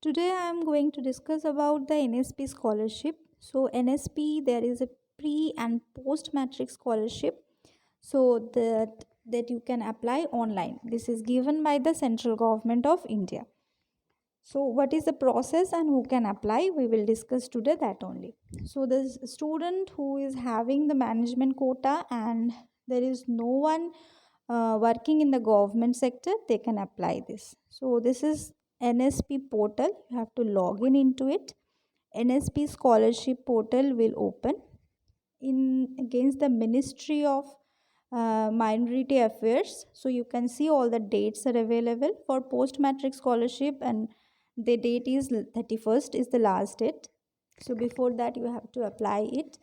Today I am going to discuss about the NSP scholarship. So NSP, there is a pre and post matric scholarship, so that you can apply online. This is given by the central government of India. So what is the process and who can apply? We will discuss today that only. So the student who is having the management quota and there is no one working in the government sector, they can apply this. So this is NSP portal. You have to log in into it. NSP scholarship portal will open in against the Ministry of Minority Affairs. So you can see all the dates are available for post matric scholarship, and the date is 31st is the last date. So before that you have to apply it.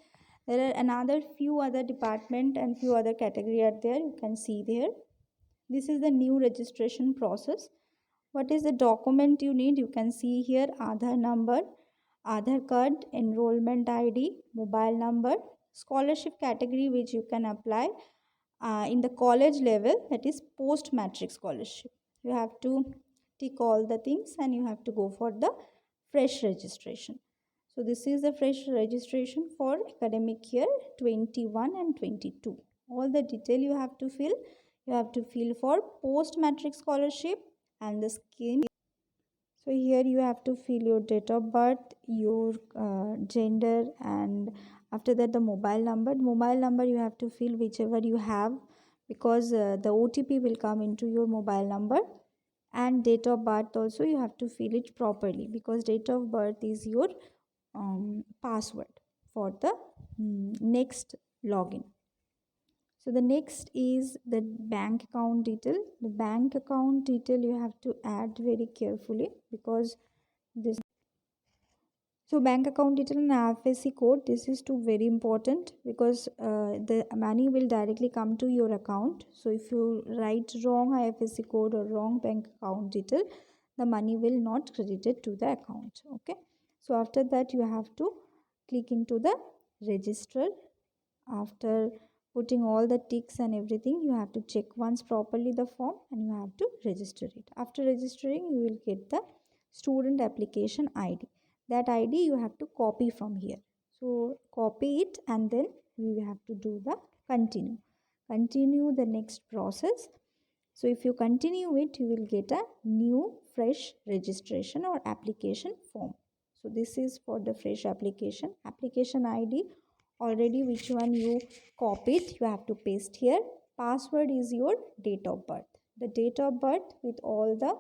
There are another few other department and few other category are there. You can see there. This is the new registration process. What is the document you need? You can see here Aadhaar number, Aadhaar card, enrollment ID, mobile number, scholarship category which you can apply in the college level, that is post matric scholarship. You have to tick all the things and you have to go for the fresh registration. So this is the fresh registration for academic year 21 and 22. All the detail you have to fill. You have to fill for post matric scholarship and the scheme. So here you have to fill your date of birth, your gender, and after that the mobile number. Mobile number you have to fill whichever you have, because the OTP will come into your mobile number. And date of birth also you have to fill it properly, because date of birth is your password for the next login. So the next is the bank account detail. The bank account detail you have to add very carefully, because this, so bank account detail and IFSC code, this is two very important, because the money will directly come to your account. So if you write wrong IFSC code or wrong bank account detail, the money will not credited to the account. Okay, so after that you have to click into the register. After putting all the ticks and everything, you have to check once properly the form and you have to register it. After registering, you will get the student application ID. That ID you have to copy from here. So copy it and then you have to do the continue the next process. So if you continue it, you will get a new fresh registration or application form. So this is for the fresh application ID already, which one you copied, you have to paste here. Password is your date of birth. The date of birth with all the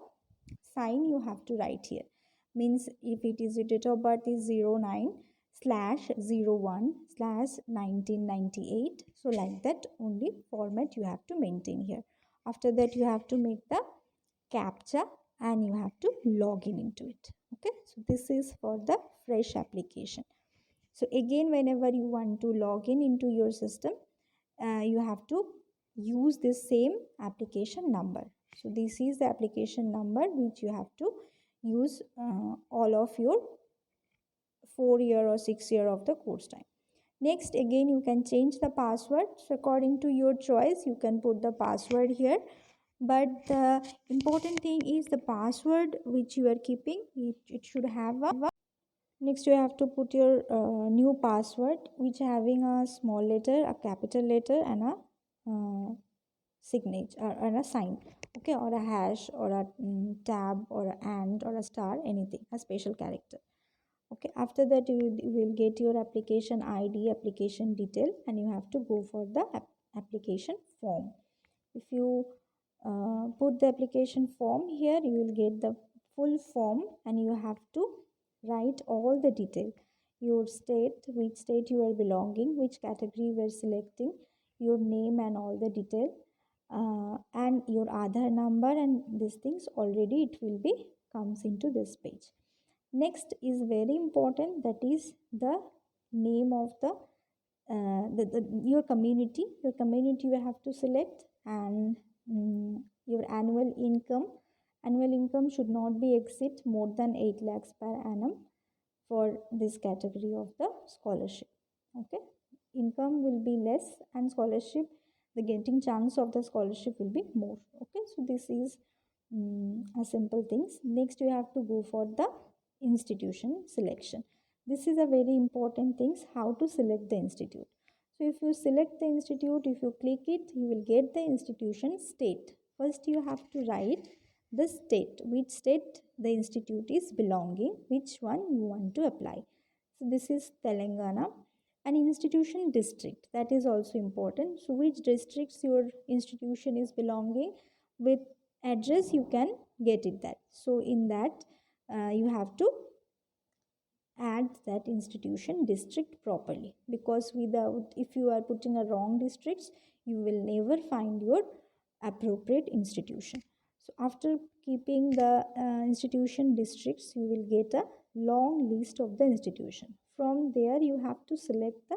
sign you have to write here. Means if it is your date of birth is 09/01/1998. So like that only format you have to maintain here. After that you have to make the captcha and you have to log in into it. Okay, so this is for the fresh application. So again, whenever you want to log in into your system, you have to use this same application number. So this is the application number which you have to use all of your 4 year or 6 year of the course time. Next, again you can change the password. So according to your choice, you can put the password here. But the important thing is the password which you are keeping, it should have a. Next, you have to put your new password, which having a small letter, a capital letter, and a signature and a sign. Okay, or a hash, or a tab, or a and, or a star, anything, a special character. Okay, after that you will get your application ID, application detail, and you have to go for the application form. If you put the application form here, you will get the full form and you have to write all the detail. Your state, which state you are belonging, which category you are selecting, your name and all the detail, and your Aadhaar number, and these things already it will be comes into this page. Next is very important, that is the name of your community. Your community you have to select, and your annual income should not be exceed more than 8 lakhs per annum for this category of the scholarship. Okay, income will be less and scholarship, the getting chance of the scholarship will be more. Okay, so this is simple things. Next, you have to go for the institution selection. This is a very important things, how to select the institute. So if you select the institute, if you click it, you will get the institution state. First, you have to write the state, which state the institute is belonging, which one you want to apply. So this is Telangana. An institution district, that is also important. So which districts your institution is belonging, with address you can get it that. So in that you have to add that institution district properly, because without, if you are putting a wrong districts, you will never find your appropriate institution. So after keeping the institution districts, you will get a long list of the institution. From there you have to select the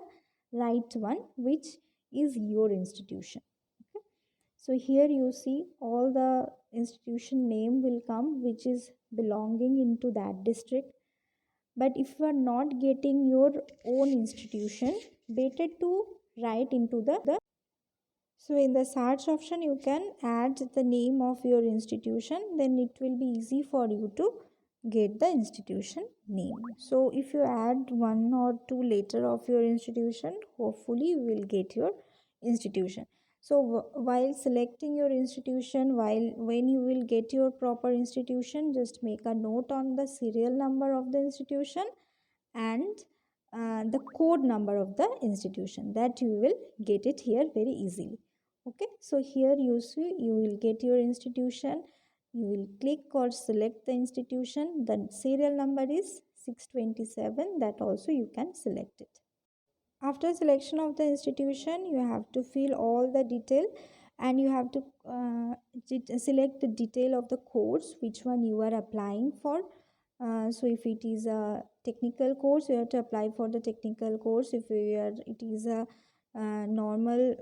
right one, which is your institution. Okay, so here you see all the institution name will come which is belonging into that district. But if you are not getting your own institution, better to write into the so in the search option you can add the name of your institution, then it will be easy for you to get the institution name. So if you add one or two letter of your institution, hopefully you will get your institution. So while selecting your institution, while when you will get your proper institution, just make a note on the serial number of the institution and the code number of the institution, that you will get it here very easily. Okay, so here you see you will get your institution, you will click or select the institution, the serial number is 627, that also you can select it. After selection of the institution, you have to fill all the detail, and you have to select the detail of the course which one you are applying for. So if it is a technical course, you have to apply for the technical course. If it is a normal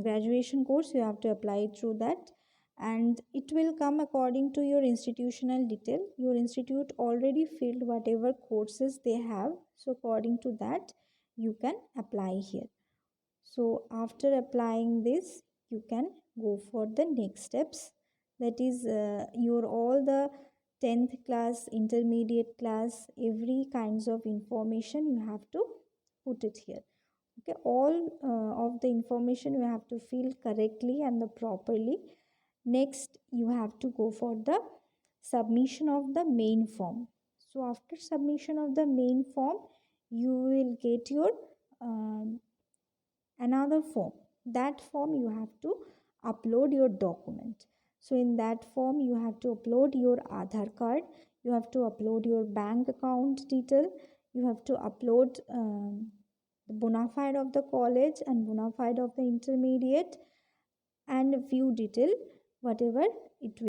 graduation course, you have to apply through that, and it will come according to your institutional detail. Your institute already filled whatever courses they have, so according to that you can apply here. So after applying this, you can go for the next steps, that is your all the 10th class, intermediate class, every kinds of information you have to put it here. Okay, all of the information you have to fill correctly and the properly. Next you have to go for the submission of the main form. So after submission of the main form, you will get your another form. That form you have to upload your document. So in that form you have to upload your Aadhaar card, you have to upload your bank account detail, you have to upload the bona fide of the college and bona fide of the intermediate, and a few detail whatever it will